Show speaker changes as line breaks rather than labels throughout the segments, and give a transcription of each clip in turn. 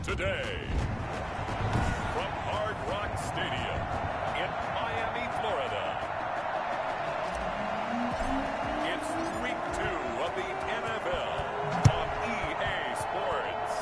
Today, from Hard Rock Stadium in Miami, Florida, it's Week 2 of the NFL on EA Sports.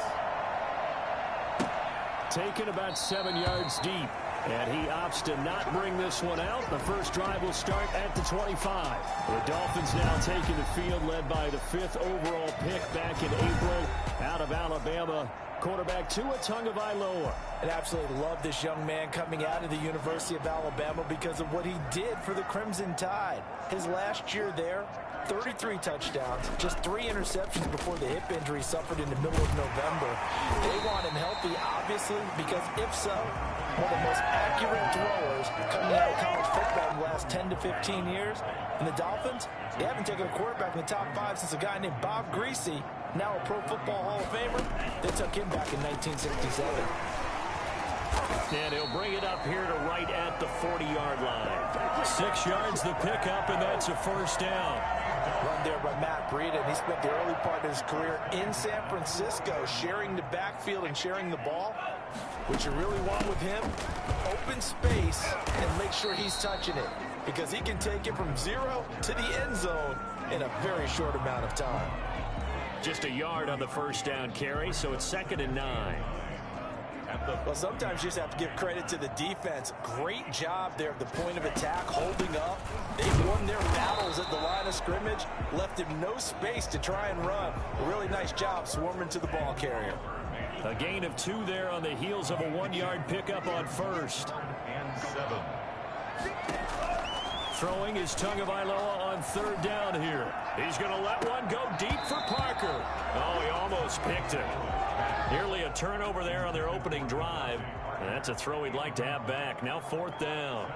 Taken about 7 yards deep, and he opts to not bring this one out. The first drive will start at the 25. The Dolphins now taking the field, led by the 5th overall pick back in April out of Alabama, quarterback Tua Tagovailoa.
I absolutely love this young man coming out of the University of Alabama because of what he did for the Crimson Tide. His last year there, 33 touchdowns, just 3 interceptions before the hip injury suffered in the middle of November. They want him healthy, obviously, because if so, one of the most accurate throwers coming out of college football in the last 10 to 15 years. And the Dolphins, they haven't taken a quarterback in the top 5 since a guy named Bob Greasy, now a Pro Football Hall of Famer. They took him back in 1967.
And he'll bring it up here to right at the 40-yard line. 6 yards the pickup, and that's a first down.
Run there by Matt Breida, and he spent the early part of his career in San Francisco sharing the backfield and sharing the ball. What you really want with him, open space and make sure he's touching it, because he can take it from 0 to the end zone in a very short amount of time.
Just a yard on the first down carry, so it's 2nd and 9.
Well, sometimes you just have to give credit to the defense. Great job there at the point of attack, holding up. They've won their battles at the line of scrimmage, left him no space to try and run. A really nice job swarming to the ball carrier.
A gain of 2 there on the heels of a 1-yard pickup on first. Throwing is Tagovailoa on 3rd down here. He's going to let one go deep for Parker. Oh, he almost picked it. Nearly a turnover there on their opening drive. And that's a throw he'd like to have back. Now 4th down.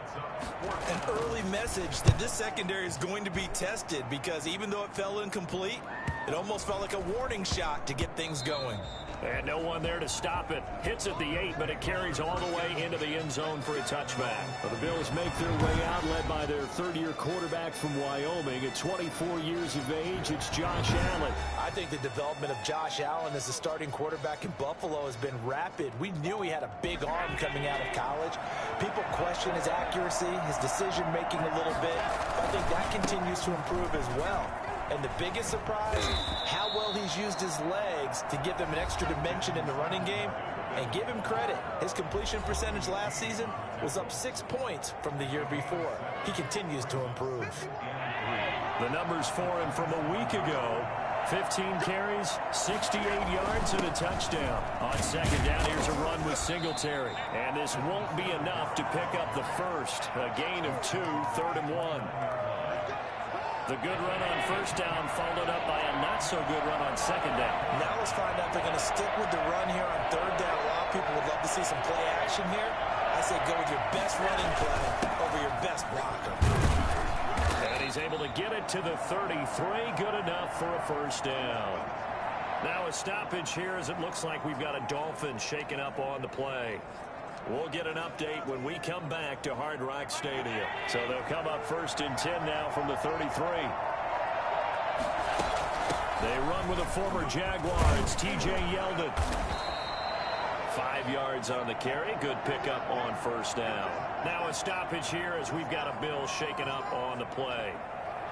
An early message that this secondary is going to be tested, because even though it fell incomplete, it almost felt like a warning shot to get things going.
And no one there to stop it. Hits at the 8, but it carries all the way into the end zone for a touchback. Well, the Bills make their way out, led by their 3rd-year quarterback from Wyoming. At 24 years of age, it's Josh Allen.
I think the development of Josh Allen as a starting quarterback in Buffalo has been rapid. We knew he had a big arm coming out of college. People question his accuracy, his decision-making a little bit. I think that continues to improve as well. And the biggest surprise, how well he's used his legs to give him an extra dimension in the running game. And give him credit, his completion percentage last season was up 6 points from the year before. He continues to improve.
The numbers for him from a week ago: 15 carries, 68 yards, and a touchdown. On 2nd down, here's a run with Singletary. And this won't be enough to pick up the first. A gain of 2, 3rd and 1. The good run on 1st down followed up by a not-so-good run on 2nd down.
Now let's find out if they're going to stick with the run here on 3rd down. A lot of people would love to see some play action here. I say go with your best running play over your best blocker.
And he's able to get it to the 33. Good enough for a first down. Now a stoppage here, as it looks like we've got a Dolphin shaken up on the play. We'll get an update when we come back to Hard Rock Stadium. So they'll come up 1st and 10 now from the 33. They run with a former Jaguar. It's T.J. Yeldon. 5 yards on the carry. Good pickup on 1st down. Now a stoppage here, as we've got a Bill shaken up on the play.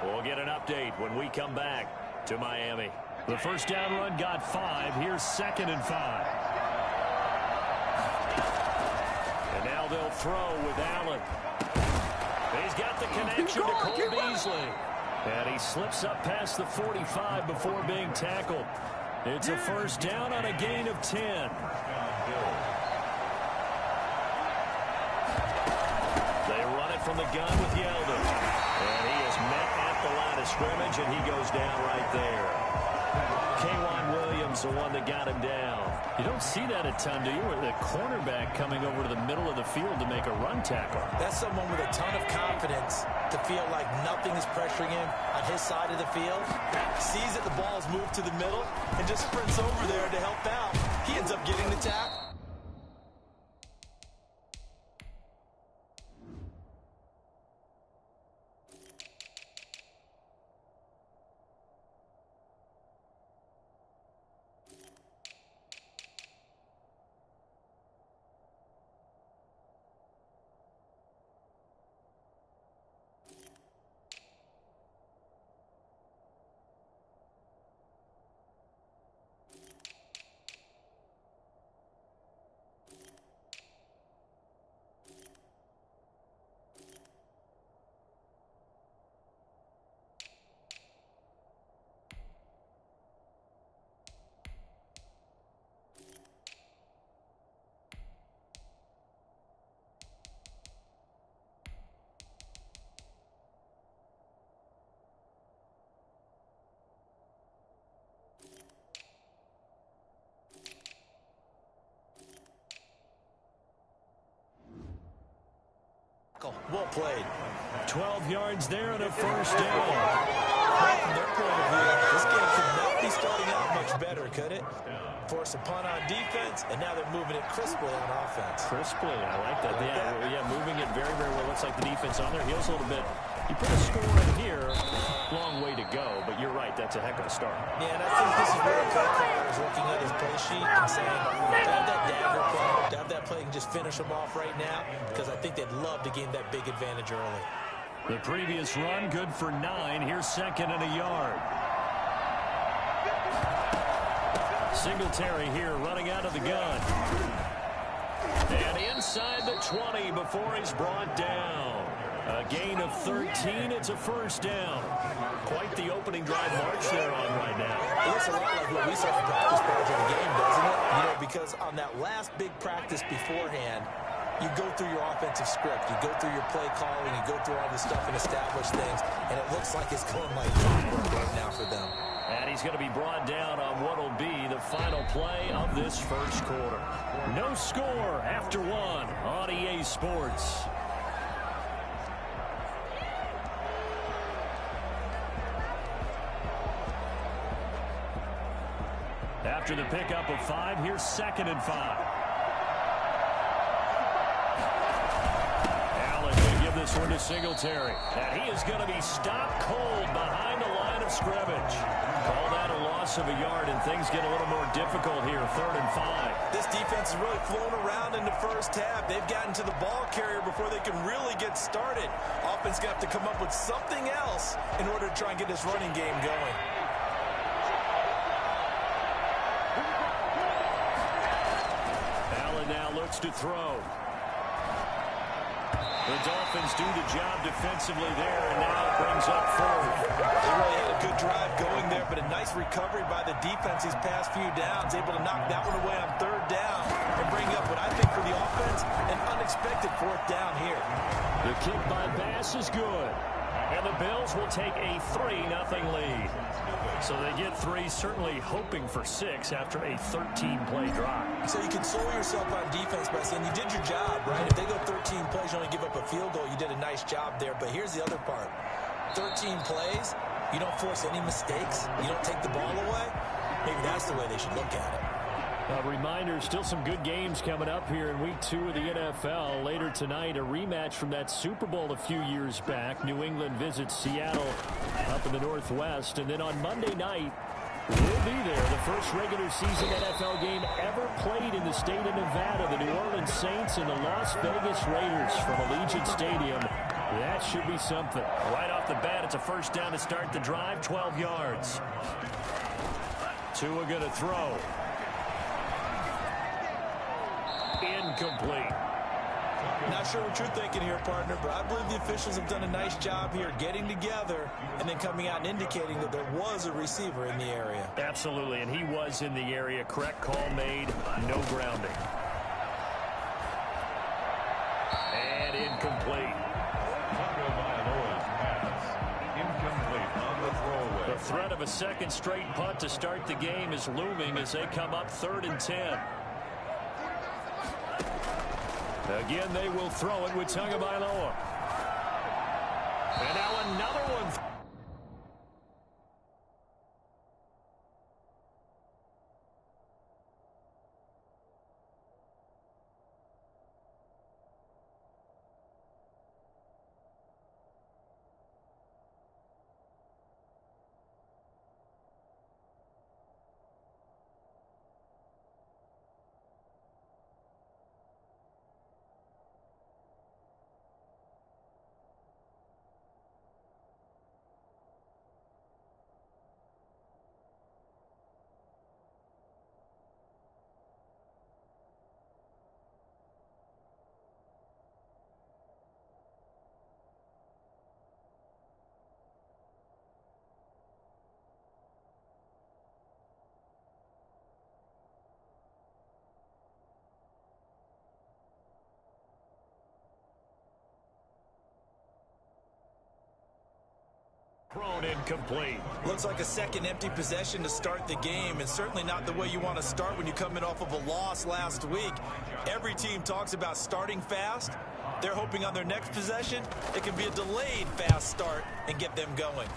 We'll get an update when we come back to Miami. The 1st down run got 5. Here's 2nd and 5. And now they'll throw with Allen. He's got the connection to Cole Beasley. And he slips up past the 45 before being tackled. It's a 1st down on a gain of 10. They run it from the gun with Yeldon. And he is met at the line of scrimmage, and he goes down right there. K'Wan Williams, the one that got him down. You don't see that a ton, do you? Where the cornerback coming over to the middle of the field to make a run tackle.
That's someone with a ton of confidence to feel like nothing is pressuring him on his side of the field. Sees that the ball's moved to the middle and just sprints over there to help out. He ends up getting the tackle. played.
12 yards there and a first down.
From their point of view, this game could not be starting out much better, could it? Force a punt on defense, and now they're moving it crisply on offense.
Crisply, I like that. Yeah, moving it very, very well. Looks like the defense on their heels a little bit. You put a score in here, long way to go, but you're right, that's a heck of a start.
Yeah, and I think this is where a play caller is looking at his play sheet and saying, to have that dagger play, to have that play and just finish them off right now, because I think they'd love to gain that big advantage early.
The previous run, good for 9. Here's second and a yard. Singletary here running out of the gun. And inside the 20 before he's brought down. A gain of 13. It's a first down. Quite the opening drive march they're on right now.
It looks a lot like what we saw in practice part of the game, doesn't it? You know, because on that last big practice beforehand, you go through your offensive script. You go through your play calling. You go through all this stuff and establish things. And it looks like it's going like clockwork right now for them.
And he's going to be brought down on what will be the final play of this first quarter. No score after 1 on EA Sports. After the pickup of 5, here's second and 5. Allen going to give this one to Singletary. And he is going to be stopped cold behind the line of scrimmage. Call that a loss of a yard, and things get a little more difficult here, 3rd and 5.
This defense is really flown around in the first half. They've gotten to the ball carrier before they can really get started. Offense going to have to come up with something else in order to try and get this running game going.
Now looks to throw. The Dolphins do the job defensively there, and now it brings up 4th.
They really had a good drive going there, but a nice recovery by the defense these past few downs, able to knock that one away on 3rd down and bring up what I think for the offense, an unexpected 4th down here.
The kick by Bass is good, and the Bills will take a 3-0 lead. So they get 3, certainly hoping for 6 after a 13-play drive.
So you console yourself on defense by saying you did your job, right? If they go 13 plays, you only give up a field goal, you did a nice job there. But here's the other part. 13 plays, you don't force any mistakes, you don't take the ball away. Maybe that's the way they should look at it.
A reminder, still some good games coming up here in Week 2 of the NFL. Later tonight, a rematch from that Super Bowl a few years back. New England visits Seattle up in the Northwest. And then on Monday night, we'll be there. The first regular season NFL game ever played in the state of Nevada. The New Orleans Saints and the Las Vegas Raiders from Allegiant Stadium. That should be something. Right off the bat, it's a first down to start the drive, 12 yards. Tua going to throw. Incomplete.
Not sure what you're thinking here, partner, but I believe the officials have done a nice job here getting together and then coming out and indicating that there was a receiver in the area.
Absolutely, and he was in the area. Correct call made. No grounding. And incomplete. The threat of a second straight punt to start the game is looming as they come up 3rd and 10. Again, they will throw it with Tagovailoa. And now another one. Thrown incomplete.
Looks like a second empty possession to start the game, and certainly not the way you want to start when you come in off of a loss last week. Every team talks about starting fast, They're hoping on their next possession, it can be a delayed fast start and get them going.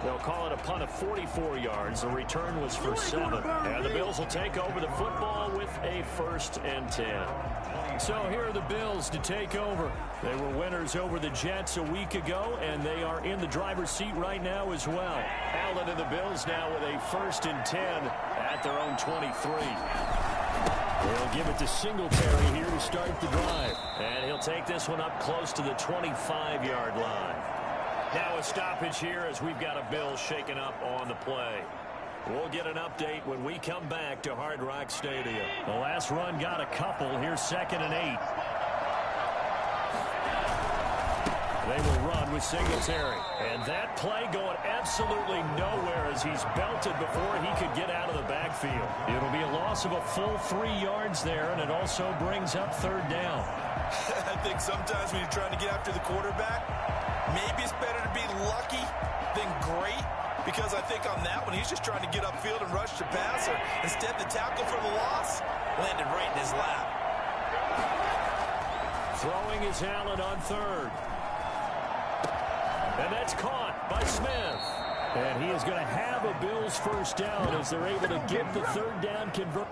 They'll call it a punt of 44 yards. The return was for 7. And the Bills will take over the football with a 1st and 10. So here are the Bills to take over. They were winners over the Jets a week ago, and they are in the driver's seat right now as well. Allen and the Bills now with a 1st and 10 at their own 23. They'll give it to Singletary here to start the drive. And he'll take this one up close to the 25-yard line. Now a stoppage here as we've got a Bills shaken up on the play. We'll get an update when we come back to Hard Rock Stadium. The last run got a couple. Here's 2nd and 8. They will run with Singletary. And that play going absolutely nowhere as he's belted before he could get out of the backfield. It'll be a loss of a full 3 yards there, and it also brings up 3rd down.
I think sometimes when you're trying to get after the quarterback, maybe it's better to be lucky than great, because I think on that one, he's just trying to get upfield and rush the passer. Instead, the tackle for the loss landed right in his lap.
Throwing is Allen on 3rd. And that's caught by Smith. And he is going to have a Bills 1st down as they're able to get the 3rd down conversion.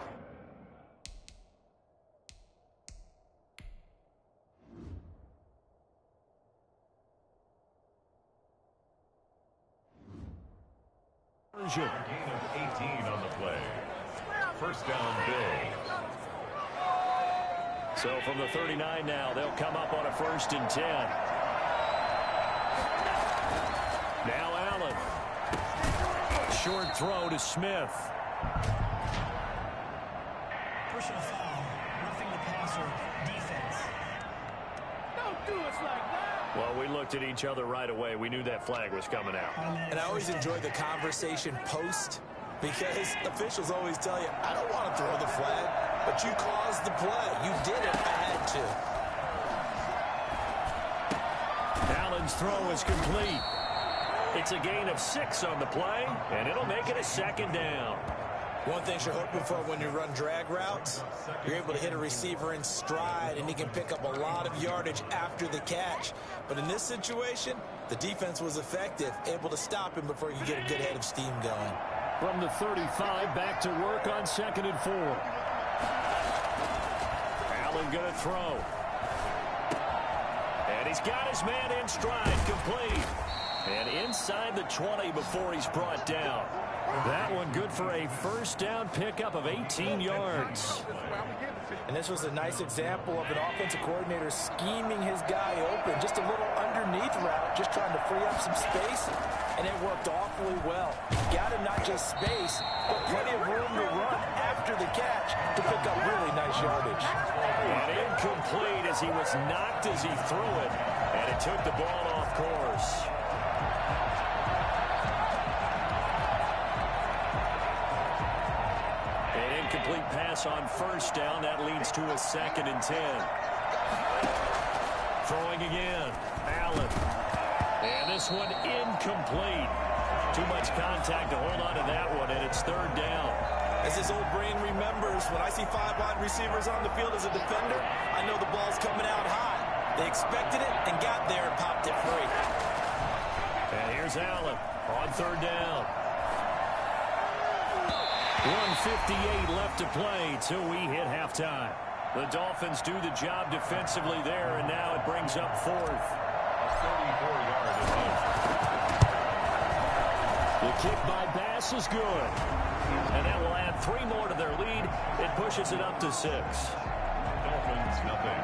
Gain of 18 on the play. 1st down, Bills.
So from the 39 now, they'll come up on a 1st and 10. Now Allen. Short throw to Smith.
Personal foul. Roughing the passer. Defense.
Don't do us like that.
Well, we looked at each other right away. We knew that flag was coming out.
And I always enjoy the conversation post, because officials always tell you, I don't want to throw the flag, but you caused the play. You did it. I had to.
Allen's throw is complete. It's a gain of 6 on the play, and it'll make it a 2nd down.
One thing you're hoping for when you run drag routes, you're able to hit a receiver in stride, and he can pick up a lot of yardage after the catch. But in this situation, the defense was effective, able to stop him before you get a good head of steam going.
From the 35, back to work on 2nd and 4. Allen going to throw. And he's got his man in stride, complete. And inside the 20 before he's brought down. That one good for a 1st down pickup of 18 yards.
And this was a nice example of an offensive coordinator scheming his guy open. Just a little underneath route, just trying to free up some space, and it worked awfully well. Got him not just space, but plenty of room to run after the catch to pick up really nice yardage.
And incomplete as he was knocked as he threw it, and it took the ball off course. Complete pass on 1st down. That leads to a 2nd and 10. Throwing again. Allen. And this one incomplete. Too much contact to hold on to that one, and it's 3rd down.
As his old brain remembers, when I see 5 wide receivers on the field as a defender, I know the ball's coming out high. They expected it and got there and popped it free.
And here's Allen on 3rd down. 1:58 left to play till we hit halftime. The Dolphins do the job defensively there, and now it brings up 4th.
A 34-yard advance.
The kick by Bass is good. And that will add 3 more to their lead. It pushes it up to 6.
Dolphins, nothing.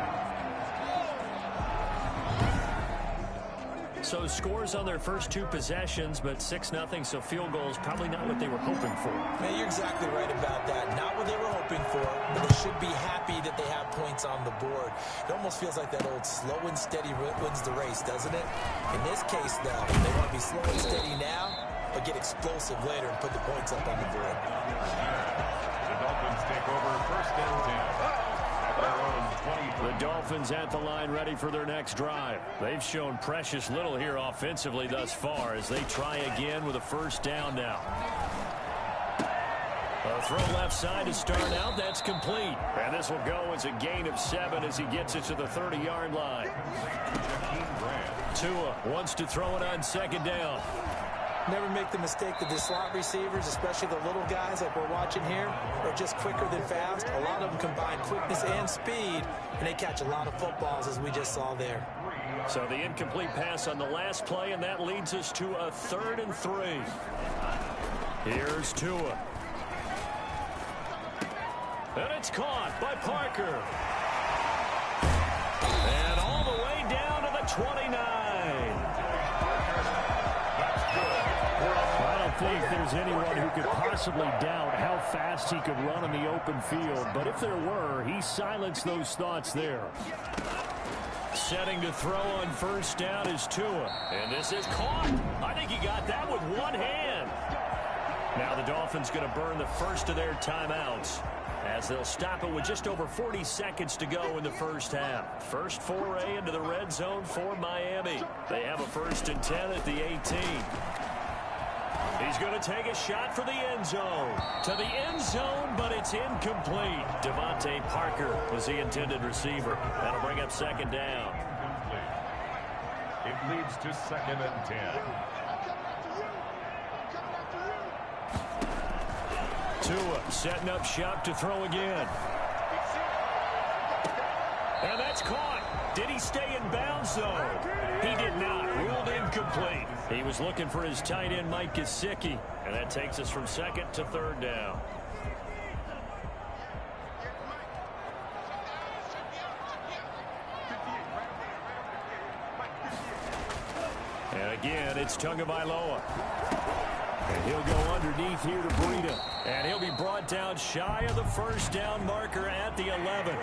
So scores on their first 2 possessions, but 6-0, so field goals probably not what they were hoping for.
Man, you're exactly right about that. Not what they were hoping for, but they should be happy that they have points on the board. It almost feels like that old slow and steady wins the race, doesn't it? In this case, though, they want to be slow and steady now, but get explosive later and put the points up on the board.
The Dolphins take over 1st and 10.
The Dolphins at the line ready for their next drive. They've shown precious little here offensively thus far as they try again with a 1st down now. A throw left side to start out. That's complete. And this will go as a gain of 7 as he gets it to the 30-yard line. Tua wants to throw it on second down.
Never make the mistake that the slot receivers, especially the little guys like we're watching here, are just quicker than fast. A lot of them combine quickness and speed, and they catch a lot of footballs, as we just saw there.
So the incomplete pass on the last play, and that leads us to a 3rd and 3. Here's Tua. And it's caught by Parker. And all the way down to the 29.
I don't think there's anyone who could possibly doubt how fast he could run in the open field. But if there were, he silenced those thoughts there.
Setting to throw on first down is Tua. And this is caught. I think he got that with one hand. Now the Dolphins going to burn the first of their timeouts, as they'll stop it with just over 40 seconds to go in the first half. First foray into the red zone for Miami. They have a 1st and 10 at the 18. He's going to take a shot for the end zone. To the end zone, but it's incomplete. Devontae Parker was the intended receiver. That'll bring up second down.
It leads to 2nd and 10.
Tua setting up shop to throw again. And that's caught. Did he stay in bounds, though? He did not. Ruled incomplete. He was looking for his tight end, Mike Gesicki. And that takes us from 2nd to 3rd down. And again, it's Tagovailoa. And he'll go underneath here to Breida. And he'll be brought down shy of the first down marker at the 11.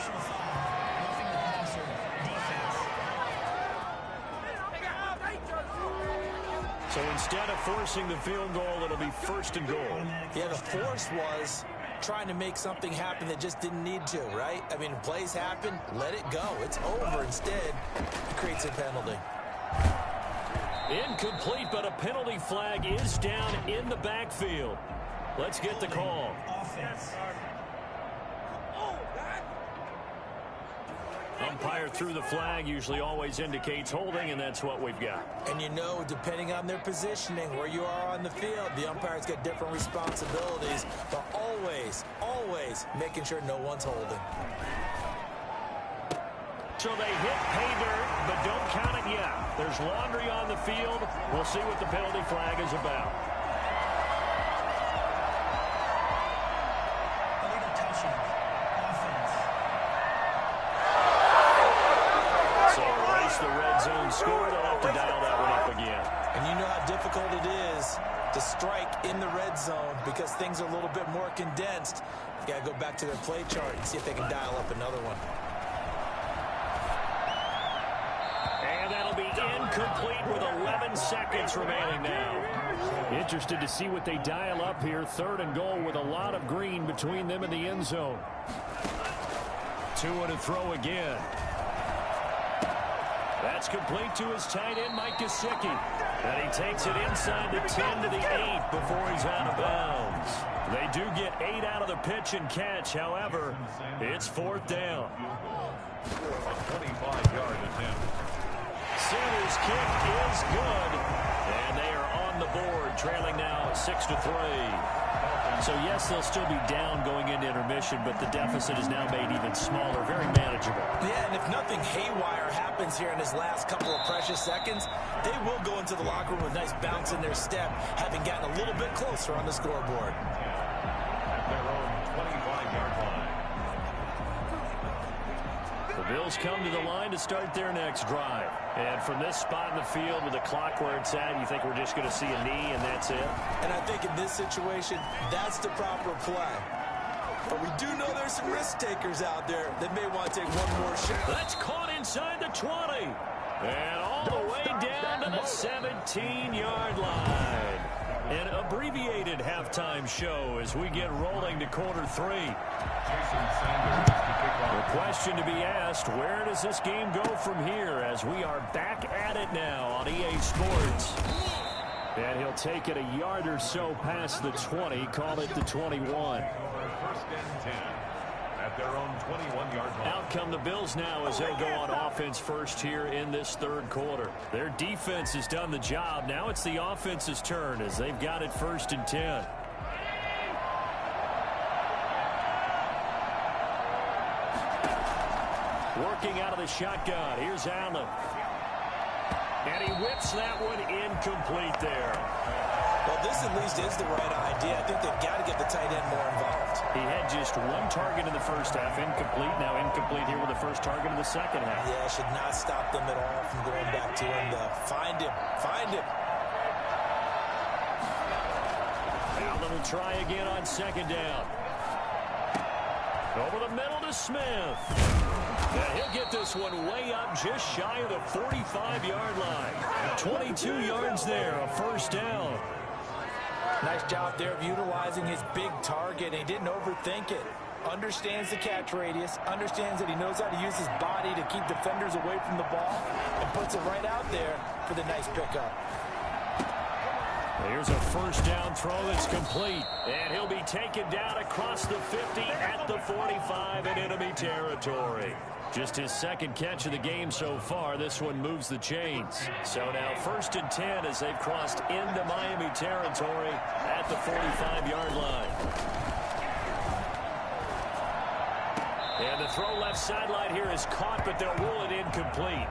So instead of forcing the field goal, it'll be 1st and goal.
Yeah, the force was trying to make something happen that just didn't need to, right? I mean, plays happen, let it go. It's over. Instead, it creates a penalty.
Incomplete, but a penalty flag is down in the backfield. Let's get the call.
Offense.
Umpire threw the flag, usually always indicates holding, and that's what we've got.
And you know, depending on their positioning, where you are on the field, the umpire's got different responsibilities, but always, always making sure no one's holding.
So they hit pay dirt, but don't count it yet. There's laundry on the field. We'll see what the penalty flag is about.
Illegal touching. Offense.
So erase the red zone score. They'll have to dial that one up again.
And you know how difficult it is to strike in the red zone because things are a little bit more condensed. You got to go back to their play chart and see if they can dial up another one.
Be incomplete with 11 seconds remaining now.
Interested to see what they dial up here. 3rd and goal with a lot of green between them and the end zone.
Tua to throw again. That's complete to his tight end, Mike Gesicki. And he takes it inside the 10 to the 8 before he's out of bounds. They do get 8 out of the pitch and catch. However, it's 4th down.
A 25-yard attempt.
Sooners kick is good, and they are on the board, trailing now 6-3. So yes, they'll still be down going into intermission, but the deficit is now made even smaller, very manageable.
Yeah, and if nothing haywire happens here in his last couple of precious seconds, they will go into the locker room with a nice bounce in their step, having gotten a little bit closer on the scoreboard.
At their own 25-yard line.
The Bills come to the line to start their next drive. And from this spot in the field with the clock where it's at, you think we're just going to see a knee and that's it?
And I think in this situation, that's the proper play. But we do know there's some risk takers out there that may want to take one more shot.
That's caught inside the 20. And all the way down to the 17-yard line. An abbreviated halftime show as we get rolling to quarter 3. The question to be asked, where does this game go from here as we are back at it now on EA Sports?
And he'll take it a yard or so past the 20, call it the 21.
First and 10 at their own 21-yard line.
Out come the Bills now as they'll go on offense first here in this third quarter. Their defense has done the job. Now it's the offense's turn as they've got it first and 10. Working out of the shotgun. Here's Allen. And he whips that one incomplete there.
Well, this at least is the right idea. I think they've got to get the tight end more involved.
He had just one target in the first half, incomplete. Now incomplete here with the first target in the second half.
Yeah, should not stop them at all from going back to him. Find him. Find him.
Allen will try again on second down. Over the middle to Smith. And he'll get this one way up just shy of the 45-yard line. 22 yards there, a first down.
Nice job there of utilizing his big target. He didn't overthink it. Understands the catch radius. Understands that he knows how to use his body to keep defenders away from the ball. And puts it right out there for the nice pickup.
Here's a first down throw that's complete. And he'll be taken down across the 50 at the 45 in enemy territory. Just his second catch of the game so far. This one moves the chains. So now first and 10 as they've crossed into Miami territory at the 45-yard line. And the throw left sideline here is caught, but they'll rule it incomplete.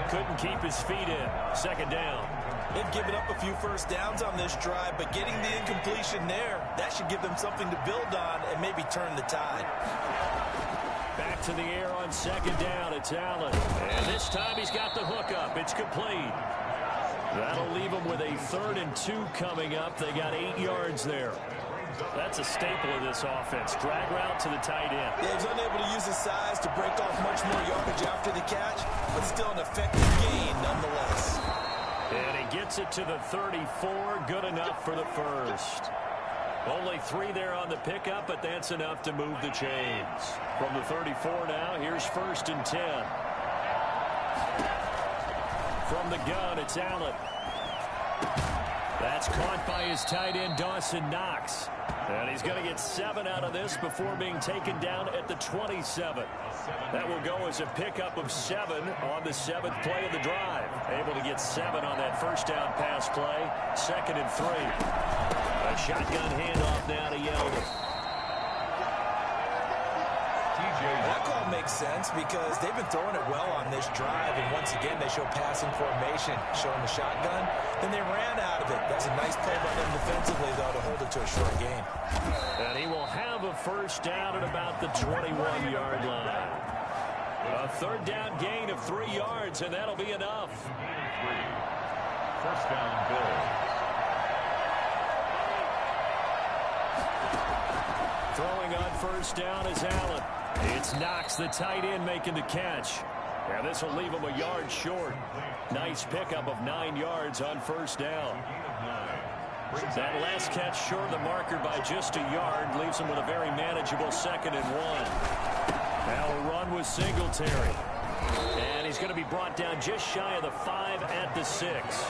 Couldn't keep his feet in. Second down.
They've given up a few first downs on this drive, but getting the incompletion there, that should give them something to build on and maybe turn the tide.
Back to the air on second down. It's Allen. And this time he's got the hook up. It's complete. That'll leave them with a 3rd and 2 coming up. They got 8 yards there. That's a staple of this offense. Drag route to the tight end.
Yeah, he's unable to use his size to break off much more yardage after the catch, but still an effective gain nonetheless.
And he gets it to the 34. Good enough for the first. Only 3 there on the pickup, but that's enough to move the chains. From the 34 now, here's first and 10. From the gun, it's Allen. That's caught by his tight end, Dawson Knox. And he's going to get 7 out of this before being taken down at the 27. That will go as a pickup of 7 on the 7th play of the drive. Able to get 7 on that first down pass play. 2nd and 3. A shotgun handoff now to Yeldon.
That call makes sense because they've been throwing it well on this drive, and once again they show passing formation, showing the shotgun. Then they ran out of it. That's a nice play by them defensively, though, to hold it to a short game.
And he will have a first down at about the 21-yard line. A 3rd down gain of 3 yards, and that'll be enough.
First down, Bills.
Throwing on first down is Allen. It's Knox, the tight end, making the catch. Now this will leave him a yard short. Nice pickup of 9 yards on first down. That last catch short of the marker by just a yard leaves him with a very manageable 2nd and 1. Now a run with Singletary. And he's going to be brought down just shy of the 5 at the 6.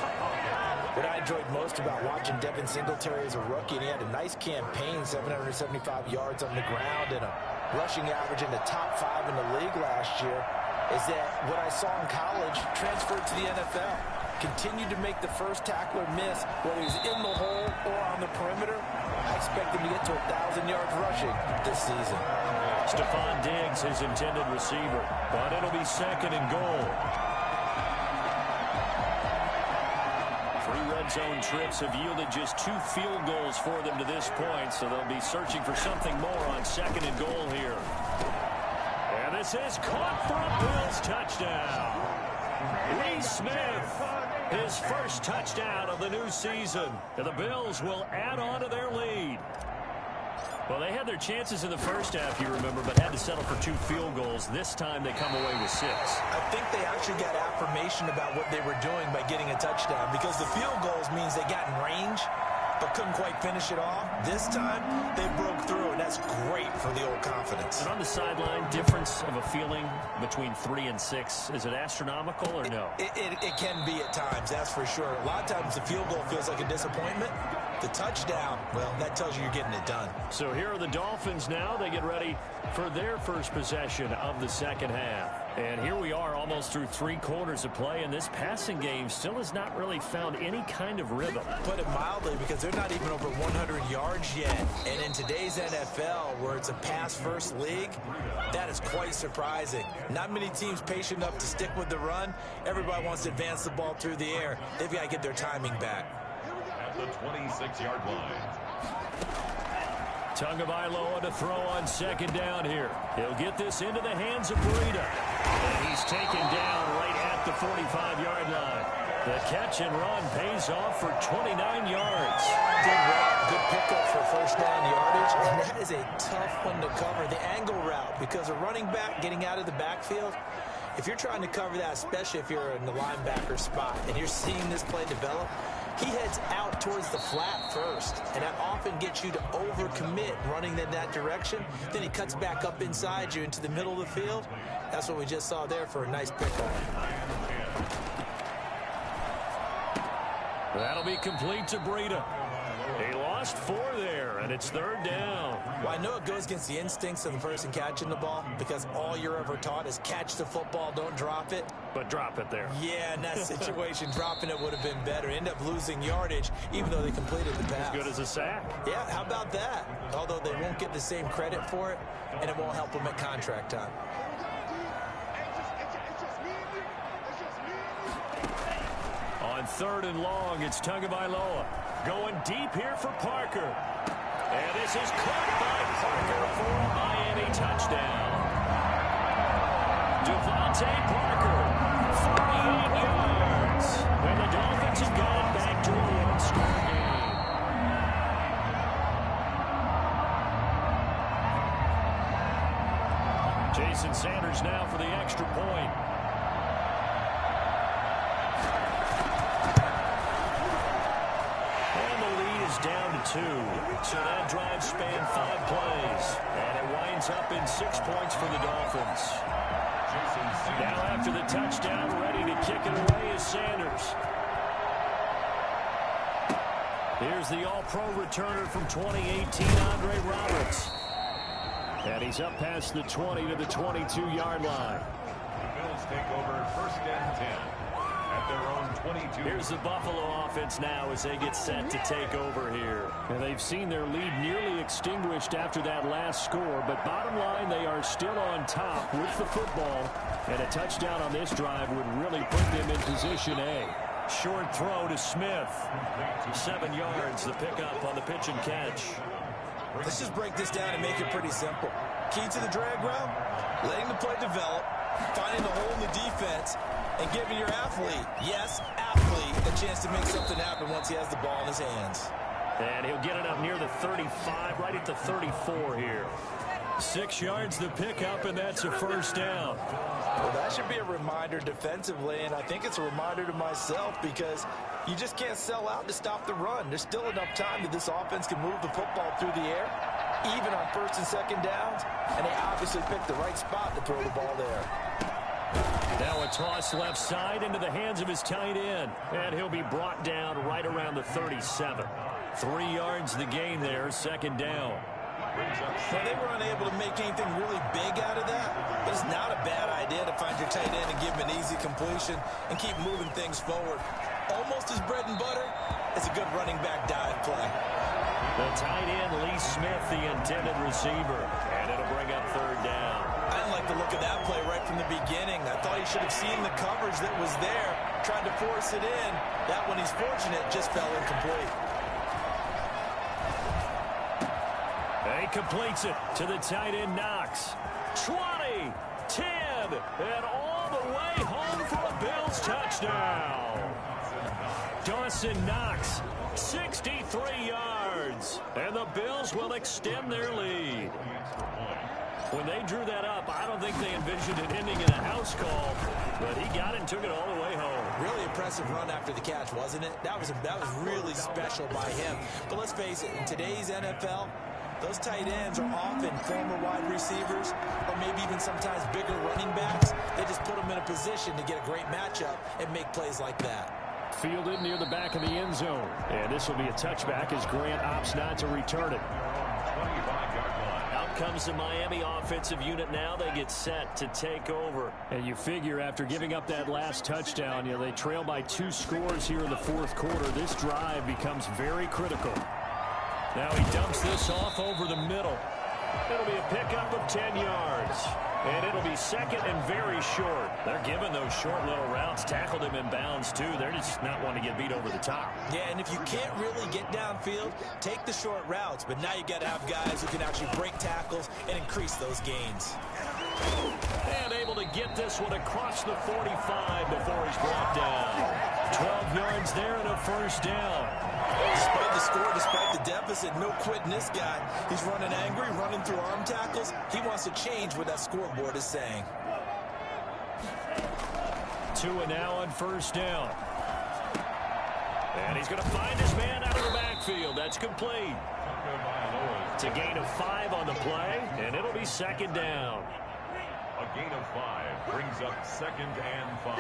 What I enjoyed most about watching Devin Singletary as a rookie, and he had a nice campaign, 775 yards on the ground and a rushing average in the top 5 in the league last year, is that what I saw in college transferred to the NFL. Continued to make the first tackler miss, whether he's in the hole or on the perimeter. I expect him to get to 1,000 yards rushing this season.
Stephon Diggs, his intended receiver, but it'll be 2nd and goal. 3 red zone trips have yielded just 2 field goals for them to this point, so they'll be searching for something more on 2nd and goal here. And this is caught for a Bills touchdown. Lee Smith, his first touchdown of the new season. And the Bills will add on to their lead. Well, they had their chances in the first half, you remember, but had to settle for 2 field goals. This time they come away with 6.
I think they actually got affirmation about what they were doing by getting a touchdown, because the field goals means they got in range, but couldn't quite finish it off. This time, they broke through, and that's great for the old confidence.
And on the sideline, difference of a feeling between 3 and 6, is it astronomical or no?
It can be at times, that's for sure. A lot of times the field goal feels like a disappointment. The touchdown, well, that tells you you're getting it done.
So here are the Dolphins now. They get ready for their first possession of the second half. And here we are almost through 3 quarters of play, and this passing game still has not really found any kind of rhythm.
Put it mildly, because they're not even over 100 yards yet. And in today's NFL, where it's a pass-first league, that is quite surprising. Not many teams patient enough to stick with the run. Everybody wants to advance the ball through the air. They've got to get their timing back.
At the 26-yard line.
Tagovailoa to throw on second down here. He'll get this into the hands of Breida. And he's taken down right at the 45-yard line. The catch and run pays off for 29 yards.
Good route, good pickup for first down yardage. And that is a tough one to cover, the angle route, because a running back getting out of the backfield, if you're trying to cover that, especially if you're in the linebacker spot and you're seeing this play develop, he heads out towards the flat first, and that often gets you to overcommit running in that direction. Then he cuts back up inside you into the middle of the field. That's what we just saw there for a nice pickup.
That'll be complete to Breida. He lost 4 there, and it's third down.
Well, I know it goes against the instincts of the person catching the ball, because all you're ever taught is catch the football, don't drop it.
But drop it there.
Yeah, in that situation, dropping it would have been better. End up losing yardage, even though they completed the pass.
As good as a sack.
Yeah, how about that? Although they won't get the same credit for it, and it won't help them at contract time.
On third and long, it's Tagovailoa going deep here for Parker. And this is caught by Parker for a Miami touchdown. Devontae Parker, 48 yards. And the Dolphins have got it back to a one-score game. Jason Sanders now for the extra point. Down to 2. So that drive spanned 5 plays. And it winds up in 6 points for the Dolphins. Now after the touchdown, ready to kick it away is Sanders. Here's the all-pro returner from 2018, Andre Roberts. And he's up past the 20 to the 22-yard line.
The Bills take over first and 10. At their own 22.
Here's the Buffalo offense now as they get set to take over here. And they've seen their lead nearly extinguished after that last score, but bottom line, they are still on top with the football, and a touchdown on this drive would really put them in position A. Short throw to Smith. 7 yards, the pickup on the pitch and catch.
Let's just break this down and make it pretty simple. Key to the drag route, letting the play develop, finding the hole in the defense, and giving your athlete, yes, athlete, a chance to make something happen once he has the ball in his hands.
And he'll get it up near the 35, right at the 34 here. 6 yards the pickup, and that's a first down.
Well, that should be a reminder defensively, and I think it's a reminder to myself, because you just can't sell out to stop the run. There's still enough time that this offense can move the football through the air, even on first and second downs, and they obviously picked the right spot to throw the ball there.
Now a toss left side into the hands of his tight end. And he'll be brought down right around the 37. 3 yards the gain there, second down.
Well, they were unable to make anything really big out of that, but it's not a bad idea to find your tight end and give him an easy completion and keep moving things forward. Almost his bread and butter. It's a good running back dive play.
The tight end, Lee Smith, the intended receiver. And it'll bring up third down.
I didn't like the look of that play right from the beginning. I thought he should have seen the coverage that was there, tried to force it in. That one, he's fortunate, just fell incomplete.
He completes it to the tight end, Knox. 20, 10, and all the way home for a Bills touchdown. Dawson Knox, 63 yards, and the Bills will extend their lead. When they drew that up, I don't think they envisioned it ending in a house call, but he got it and took it all the way home.
Really impressive run after the catch, wasn't it? That was really special by him. But let's face it, in today's NFL, those tight ends are often former wide receivers or maybe even sometimes bigger running backs. They just put them in a position to get a great matchup and make plays like that.
Fielded near the back of the end zone. And this will be a touchback as Grant opts not to return it.
Out comes the Miami offensive unit now. They get set to take over.
And you figure after giving up that last touchdown, they trail by 2 scores here in the fourth quarter. This drive becomes very critical.
Now he dumps this off over the middle. It'll be a pickup of 10 yards. And it'll be second and very short. They're giving those short little routes. Tackled him in bounds, too. They're just not wanting to get beat over the top.
Yeah, and if you can't really get downfield, take the short routes. But now you got to have guys who can actually break tackles and increase those gains.
And able to get this one across the 45 before he's brought down. 12 yards there and a first down.
Despite the score, despite the deficit, no quitting this guy. He's running angry, running through arm tackles. He wants to change what that scoreboard is saying.
Tua now on first down. And he's going to find his man out of the backfield. That's complete. It's a gain of 5 on the play, and it'll be second down.
A gain of 5 brings up second and 5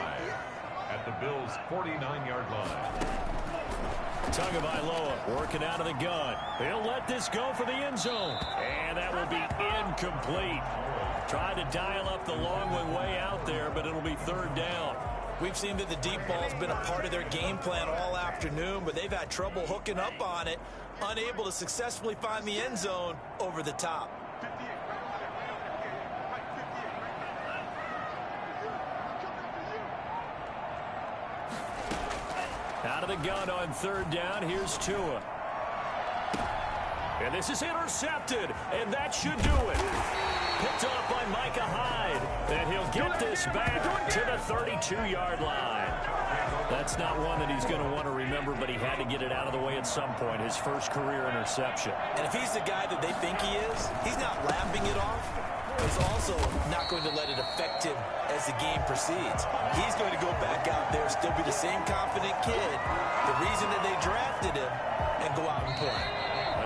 at the Bills' 49-yard line.
Tagovailoa working out of the gun. He'll let this go for the end zone. And that will be incomplete. Tried to dial up the long one way out there, but it'll be third down.
We've seen that the deep ball has been a part of their game plan all afternoon, but they've had trouble hooking up on it, unable to successfully find the end zone over the top.
Out of the gun on third down, here's Tua. And this is intercepted, and that should do it. Picked off by Micah Hyde, and he'll get this back to the 32-yard line. That's not one that he's going to want to remember, but he had to get it out of the way at some point, his first career interception.
And if he's the guy that they think he is, he's not laughing it off. He's also not going to let it affect him as the game proceeds. He's going to go back out there, still be the same confident kid, the reason that they drafted him, and go out and play.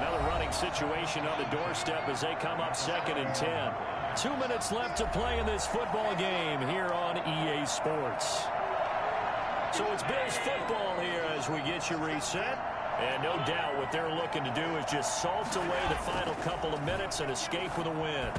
Another running situation on the doorstep as they come up second and 10. 2 minutes left to play in this football game here on EA Sports. So it's Bills football here as we get you reset. And no doubt what they're looking to do is just salt away the final couple of minutes and escape with a win.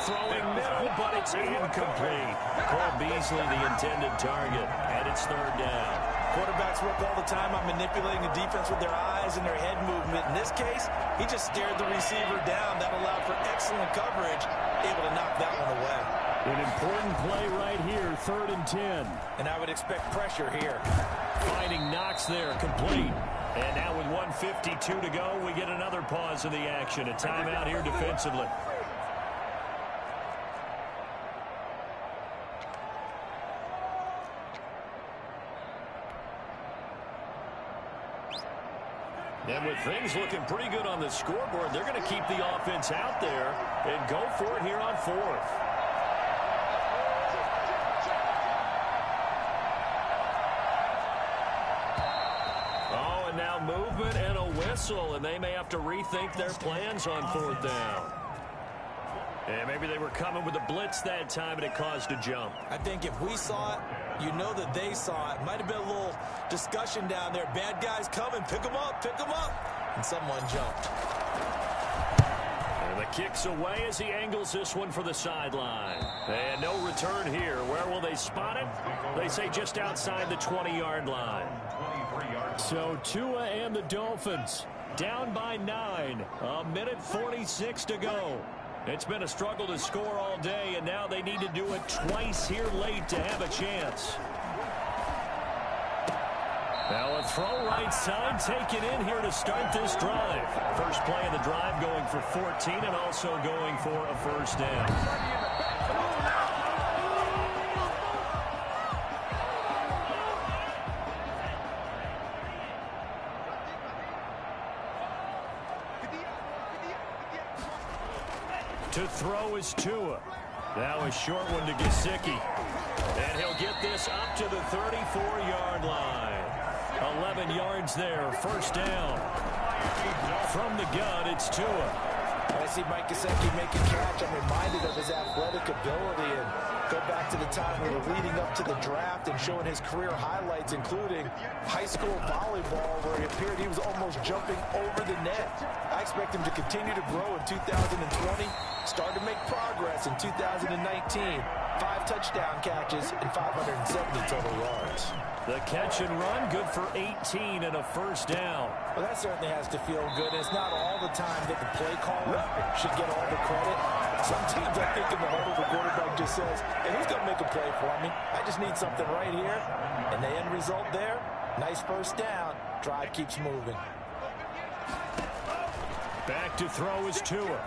Throwing middle, but it's incomplete. Cole Beasley, the intended target, and it's third down.
Quarterbacks work all the time on manipulating the defense with their eyes and their head movement. In this case, he just stared the receiver down. That allowed for excellent coverage, able to knock that one away.
An important play right here, third and 10.
And I would expect pressure here.
Finding Knox there, complete. And now with 1:52 to go, we get another pause in the action. A timeout here defensively. And with things looking pretty good on the scoreboard, they're going to keep the offense out there and go for it here on fourth. Oh, and now movement and a whistle, and they may have to rethink their plans on fourth down. And maybe they were coming with a blitz that time, and it caused a jump.
I think if we saw it, you know that they saw it. Might have been a little discussion down there. Bad guys coming. Pick them up. Pick them up. And someone jumped.
And the kick's away as he angles this one for the sideline. And no return here. Where will they spot it? They say just outside the 20-yard line.
So Tua and the Dolphins down by 9. A minute 46 to go. It's been a struggle to score all day, and now they need to do it twice here late to have a chance. Now a throw right side taken in here to start this drive. First play of the drive going for 14 and also going for a first down.
To throw is Tua. Now a short one to Gesicki. And he'll get this up to the 34-yard line. 11 yards there, first down. From the gun, it's Tua.
When I see Mike Gesicki make a catch, I'm reminded of his athletic ability and go back to the time we were leading up to the draft and showing his career highlights, including high school volleyball, where he appeared he was almost jumping over the net. I expect him to continue to grow in 2020, start to make progress in 2019. 5 touchdown catches and 570 total yards.
The catch and run, good for 18 and a first down.
Well, that certainly has to feel good. It's not all the time that the play caller should get all the credit. Sometimes I think in the huddle, the quarterback just says, hey, who's going to make a play for me? I just need something right here. And the end result there, nice first down. Drive keeps moving.
Back to throw is Tua.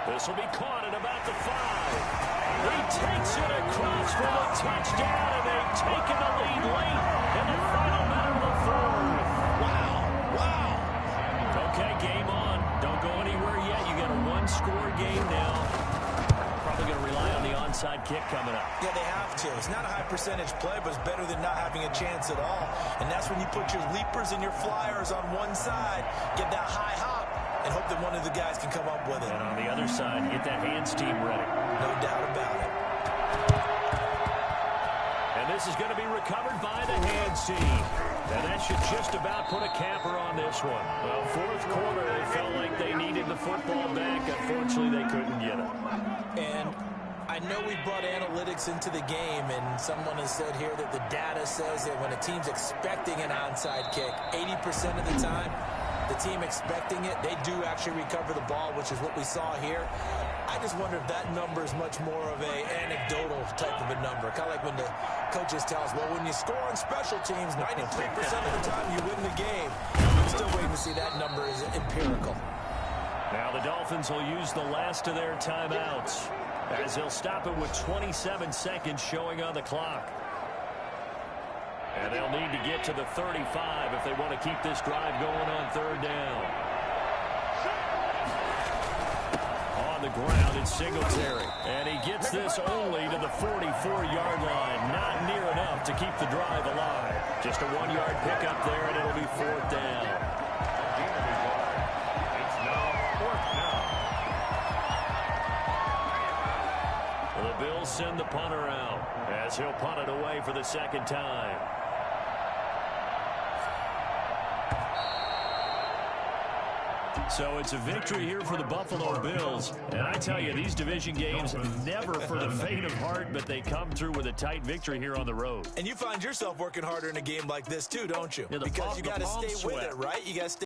This will be caught at about the 5. He takes it across for the touchdown, and they've taken the lead late in the final minute of the fourth. Wow. Okay, game on. Don't go anywhere yet. You got a one-score game now. Probably going to rely on the onside kick coming up.
Yeah, they have to. It's not a high-percentage play, but it's better than not having a chance at all. And that's when you put your leapers and your flyers on one side, get that high hop, and hope that one of the guys can come up with it.
And on the other side, get that hands team ready.
No doubt about it.
And this is going to be recovered by the hands team. And that should just about put a capper on this one. Well, fourth quarter, they felt like they needed the football back. Unfortunately, they couldn't get it.
And I know we brought analytics into the game, and someone has said here that the data says that when a team's expecting an onside kick, 80% of the time, the team expecting it, they do actually recover the ball, which is what we saw here. I just wonder if that number is much more of a anecdotal type of a number. Kind of like when the coaches tell us, well, when you score on special teams, 93% of the time you win the game. I'm still waiting to see that number is empirical.
Now the Dolphins will use the last of their timeouts, as they'll stop it with 27 seconds showing on the clock. And they'll need to get to the 35 if they want to keep this drive going on third down. On the ground, it's Singletary. And he gets this only to the 44-yard line. Not near enough to keep the drive alive. Just a 1-yard pickup there, and it'll be fourth down.
It's now fourth down.
Well, the Bills send the punter out as he'll punt it away for the second time. So it's a victory here for the Buffalo Bills. And I tell you, these division games, never for the faint of heart, but they come through with a tight victory here on the road.
And you find yourself working harder in a game like this too, don't you?
Yeah,
because you got to stay with
sweat.
it, right? You got to stay